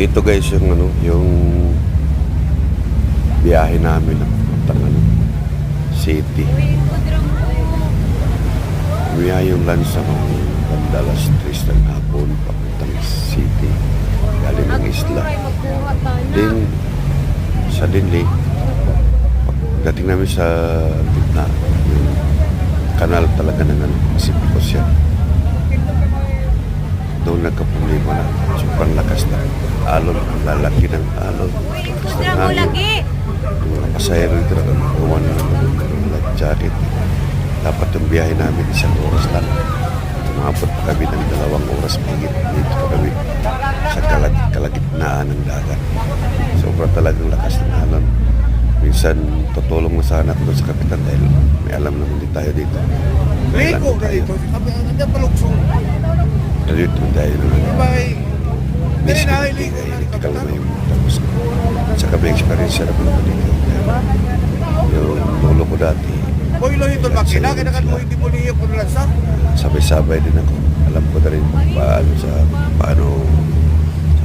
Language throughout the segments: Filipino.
Ito guys yung yung biyahe namin ng papuntang city. Biyahe yung lunch sa Bandalas 3 ng hapon papuntang city. Galing ng isla. Then suddenly dating namin sa gitna yung kanal talaga ng Pacific Ocean. Doon nagka-problema na. Sobrang lakas na alon. Ang lalaki ng alon. Mga pasahero dito na gawan ng life jacket. Dapat yung biyahe namin 1 oras lang. Tumabot pa kami ng 2 oras mahigit. Dito pa kami sa kalagitnaan ng dagat. Sobra talagang lakas ng alon. Minsan tutulong mo sana ako doon sa kapitan dahil may alam naman din tayo dito. Ligo ka dito. Nandiyan palugsong. Dito tayo naman. Dali na, Electrical na yung tapos saka may experience na po naman dito. Yung lolo ko dati. Boy, lo ito makina. Kaya mo hindi mo niyo kung lansa. Sabay-sabay din ako. Alam ko na rin paano sa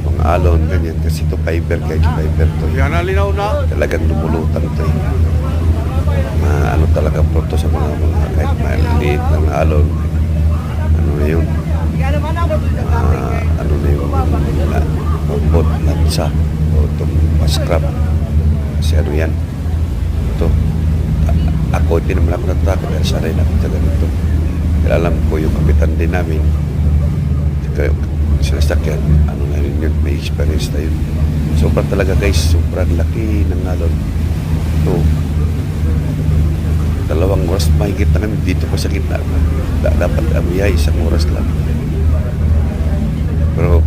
mga alon, ganyan. Kasi ito fiber, kahit fiber to. Yan na, linaw na. Talagang lumulutan to eh. Talaga pronto sa mga kahit maliit ng alon. Ano na yun? Ano na yung mambot, lansa o itong pascrap. Kasi ano yan? Ito. Ako, hindi naman ako natakot dahil sanay na ako sa ganito. Pero alam ko yung kapitan din namin. Sinasakyan, ano na rin yun, may experience na yun. Sobrang talaga guys, sobrang laki ng alon. Ito, 2 oras mahigit na kami dito pa sa gitna. Dapat amiyay 1 oras lang. Pero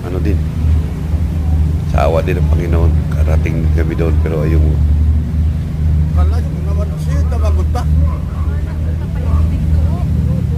ano din, sa awa din ng Panginoon, karating kami doon pero ayaw mo. Kala,